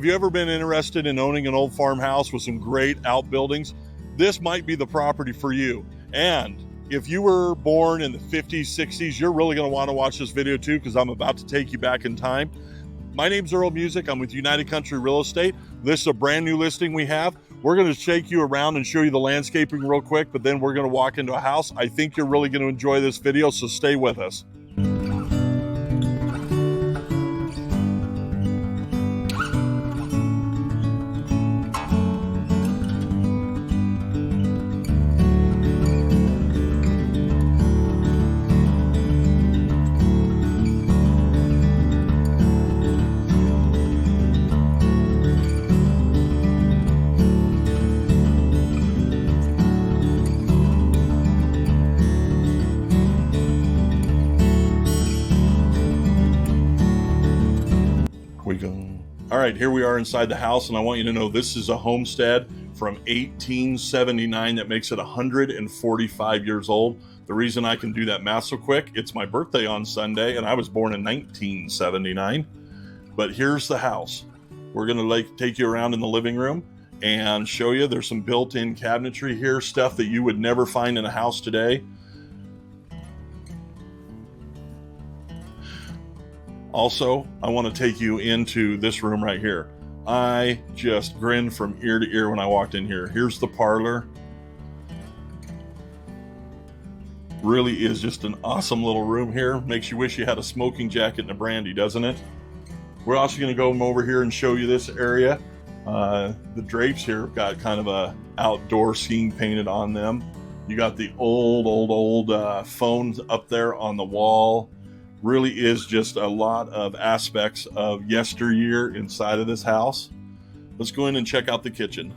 you ever been interested in owning an old farmhouse with some great outbuildings? This might be the property for you. And if you were born in the 50s, 60s, you're really going to want to watch this video too, because I'm about to take you back in time. My name's Earl Musick. I'm with United Country Real Estate. This is a brand new listing we have. We're going to take you around and show you the landscaping real quick, but then we're going to walk into a house. I think you're really going to enjoy this video, so stay with us. All right, here we are inside the house, and I want you to know this is a homestead from 1879 that makes it 145 years old. The reason I can do that math so quick, it's my birthday on Sunday, and I was born in 1979. But here's the house. We're gonna take you around in the living room and show you there's some built-in cabinetry here, stuff that you would never find in a house today. Also, I want to take you into this room right here. I just grinned from ear to ear when I walked in here. Here's the parlor. Really is just an awesome little room here. Makes you wish you had a smoking jacket and a brandy, doesn't it? We're also going to go over here and show you this area. The drapes here have got kind of a outdoor scene painted on them. You got the old phones up there on the wall. Really is just a lot of aspects of yesteryear inside of this house. Let's go in and check out the kitchen.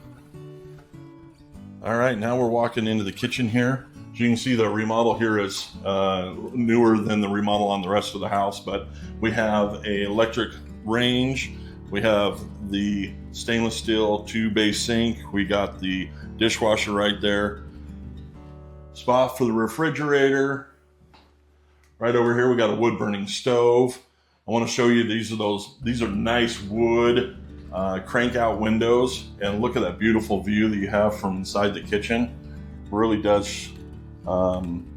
All right, now we're walking into the kitchen here. As you can see, the remodel here is newer than the remodel on the rest of the house, but we have an electric range. We have the stainless steel 2-bay sink. We got the dishwasher right there. Spot for the refrigerator. Right over here, we got a wood burning stove. I want to show you these are nice wood crank out windows, and look at that beautiful view that you have from inside the kitchen. Really does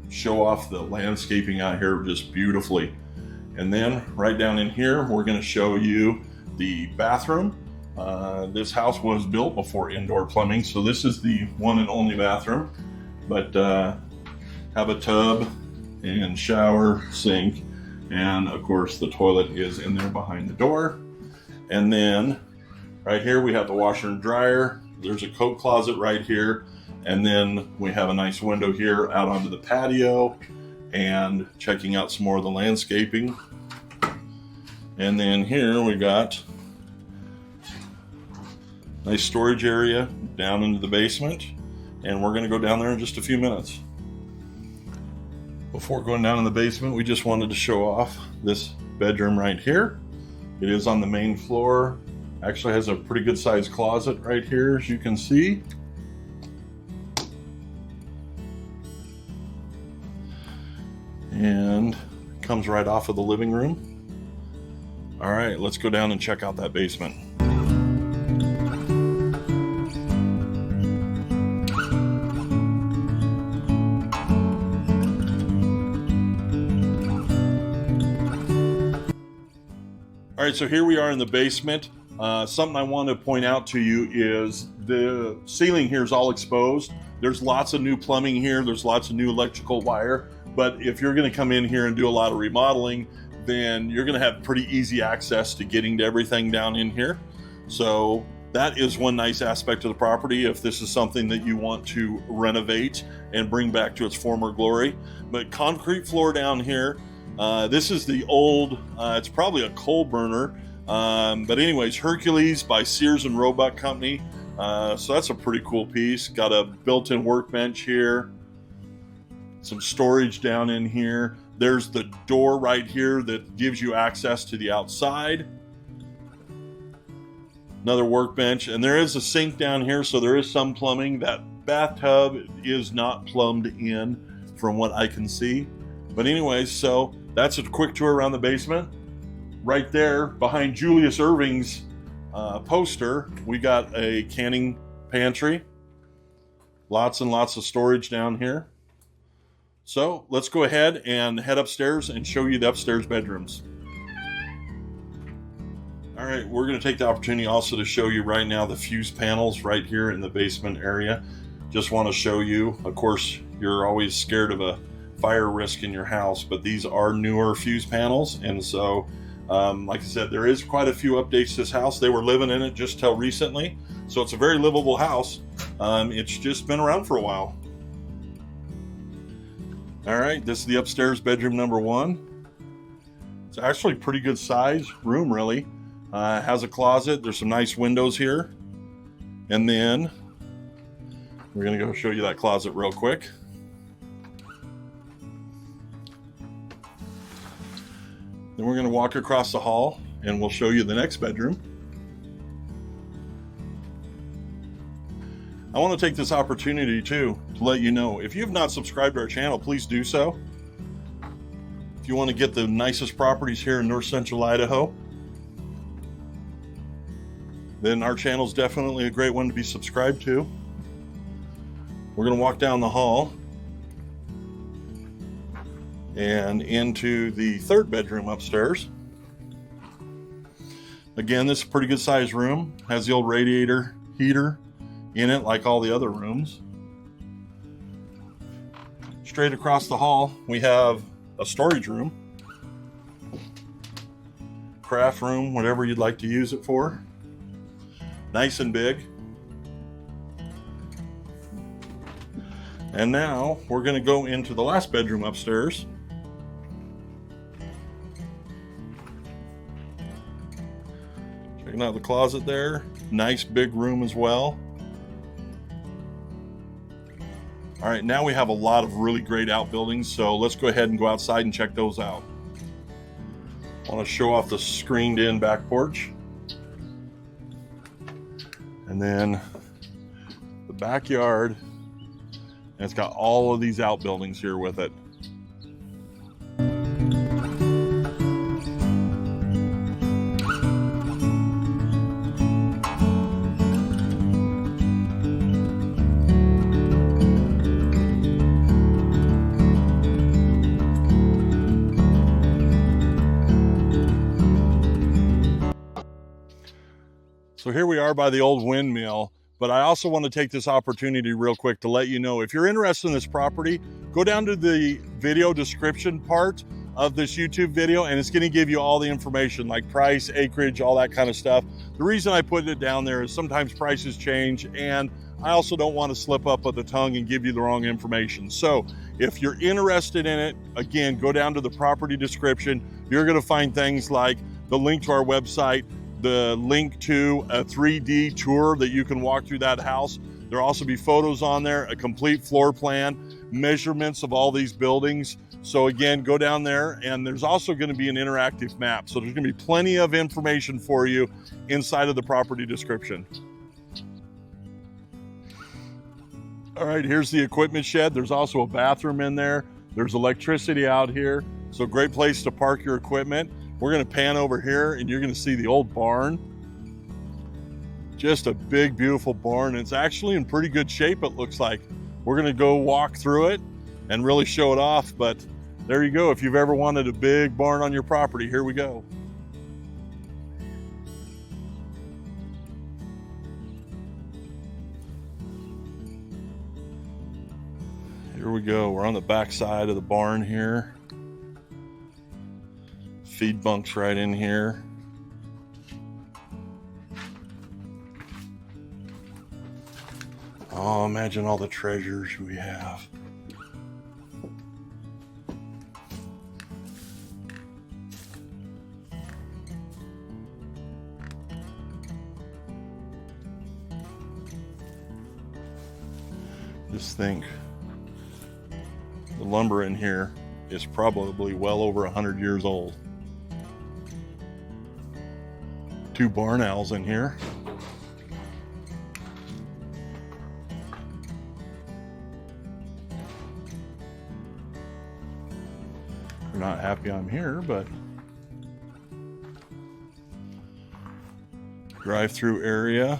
show off the landscaping out here just beautifully. And then right down in here, we're going to show you the bathroom. This house was built before indoor plumbing, so this is the one and only bathroom, but have a tub and shower, sink, and of course the toilet is in there behind the door. And then right here we have the washer and dryer. There's a coat closet right here, and then we have a nice window here out onto the patio and checking out some more of the landscaping. And then here we got a nice storage area down into the basement, and we're going to go down there in just a few minutes. Before going down in the basement, we just wanted to show off this bedroom right here. It is on the main floor. Actually has a pretty good sized closet right here, as you can see. And comes right off of the living room. All right, let's go down and check out that basement. All right, so here we are in the basement. Something I want to point out to you is the ceiling here is all exposed. There's lots of new plumbing here. There's lots of new electrical wire. But if you're going to come in here and do a lot of remodeling, then you're going to have pretty easy access to getting to everything down in here. So that is one nice aspect of the property if this is something that you want to renovate and bring back to its former glory. But concrete floor down here. This is the old, it's probably a coal burner, but anyways, Hercules by Sears and Roebuck Company. So that's a pretty cool piece. Got a built-in workbench here, some storage down in here. There's the door right here that gives you access to the outside. Another workbench, and there is a sink down here, so there is some plumbing. That bathtub is not plumbed in from what I can see. But anyways, so that's a quick tour around the basement. Right there behind Julius Irving's poster, we got a canning pantry. Lots and lots of storage down here. So let's go ahead and head upstairs and show you the upstairs bedrooms. All right, we're going to take the opportunity also to show you right now the fuse panels right here in the basement area. Just want to show you, of course, you're always scared of a fire risk in your house, but these are newer fuse panels. And so, like I said, there is quite a few updates to this house. They were living in it just till recently. So it's a very livable house. It's just been around for a while. All right, this is the upstairs bedroom number 1. It's actually a pretty good size room, really. Has a closet. There's some nice windows here. And then we're gonna go show you that closet real quick. Then we're gonna walk across the hall and we'll show you the next bedroom. I want to take this opportunity too to let you know, if you have not subscribed to our channel, please do so. If you want to get the nicest properties here in North Central Idaho, then our channel is definitely a great one to be subscribed to. We're going to walk down the hall and into the 3rd bedroom upstairs. Again, this is a pretty good sized room. Has the old radiator heater in it like all the other rooms. Straight across the hall, we have a storage room, craft room, whatever you'd like to use it for. Nice and big. And now we're going to go into the last bedroom upstairs. Checking out the closet there. Nice big room as well. All right, now we have a lot of really great outbuildings, so let's go ahead and go outside and check those out. I want to show off the screened in back porch. And then the backyard, and it's got all of these outbuildings here with it. So here we are by the old windmill, but I also want to take this opportunity real quick to let you know, if you're interested in this property, go down to the video description part of this YouTube video and it's going to give you all the information like price, acreage, all that kind of stuff. The reason I put it down there is sometimes prices change and I also don't want to slip up with the tongue and give you the wrong information. So if you're interested in it, again, go down to the property description. You're going to find things like the link to our website, the link to a 3D tour that you can walk through that house. There'll also be photos on there, a complete floor plan, measurements of all these buildings. So again, go down there and there's also going to be an interactive map. So there's going to be plenty of information for you inside of the property description. All right, here's the equipment shed. There's also a bathroom in there. There's electricity out here. So great place to park your equipment. We're going to pan over here and you're going to see the old barn. Just a big, beautiful barn. It's actually in pretty good shape, it looks like. We're going to go walk through it and really show it off. But there you go. If you've ever wanted a big barn on your property, here we go. Here we go. We're on the back side of the barn here. Feed bunks right in here. Oh, imagine all the treasures we have. Just think, the lumber in here is probably well over 100 years old. 2 barn owls in here. They're not happy I'm here, but Drive-through area.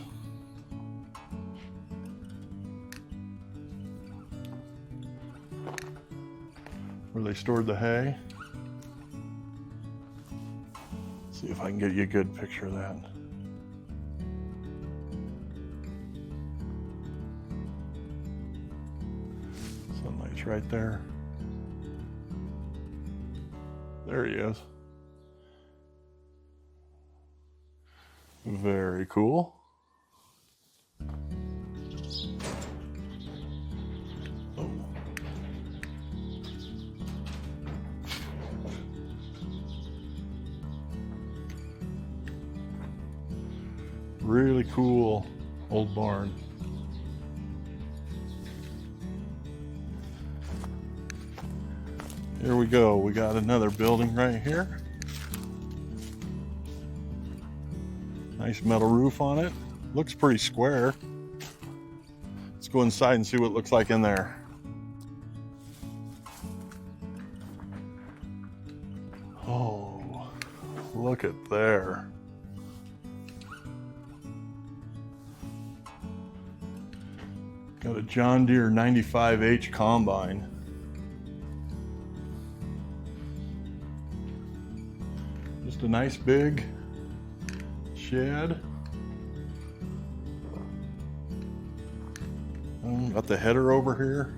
Where they stored the hay. See if I can get you a good picture of that. Sunlight's right there. There he is. Very cool. Oh. Really cool old barn. Here we go. We got another building right here. Nice metal roof on it. Looks pretty square. Let's go inside and see what it looks like in there. Oh, look at there. Got a John Deere 95H combine. Just a nice big shed. Got the header over here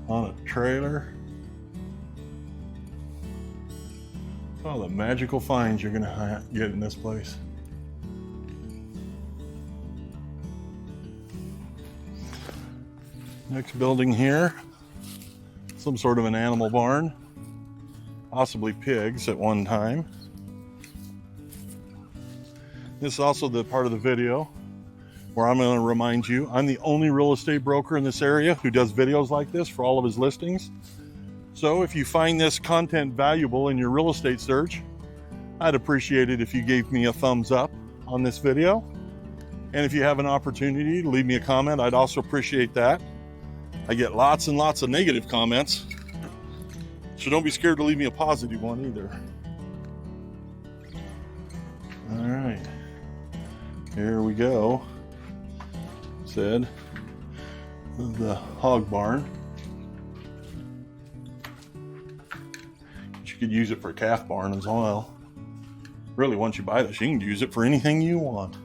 on a trailer. All the magical finds you're gonna get in this place. Next building here, some sort of an animal barn, possibly pigs at one time. This is also the part of the video where I'm going to remind you, I'm the only real estate broker in this area who does videos like this for all of his listings. So if you find this content valuable in your real estate search, I'd appreciate it if you gave me a thumbs up on this video. And if you have an opportunity to leave me a comment, I'd also appreciate that. I get lots and lots of negative comments, so don't be scared to leave me a positive one either. All right. Here we go. Said the hog barn. You could use it for a calf barn as well. Really, once you buy this, you can use it for anything you want.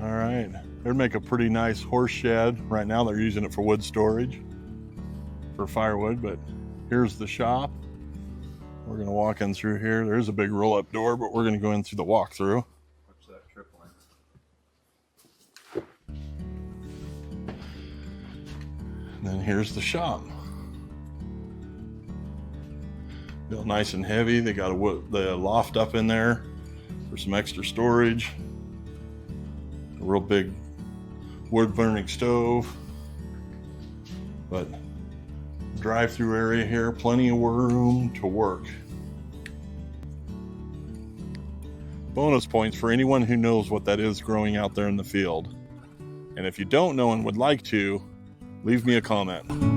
All right, they'd make a pretty nice horse shed. Right now they're using it for wood storage, for firewood, but here's the shop. We're gonna walk in through here. There's a big roll-up door, but we're gonna go in through the walkthrough. Watch that trip line. And then here's the shop. Built nice and heavy. They got the loft up in there for some extra storage. A real big wood burning stove, but drive-through area here, plenty of room to work. Bonus points for anyone who knows what that is growing out there in the field. And if you don't know and would like to, leave me a comment.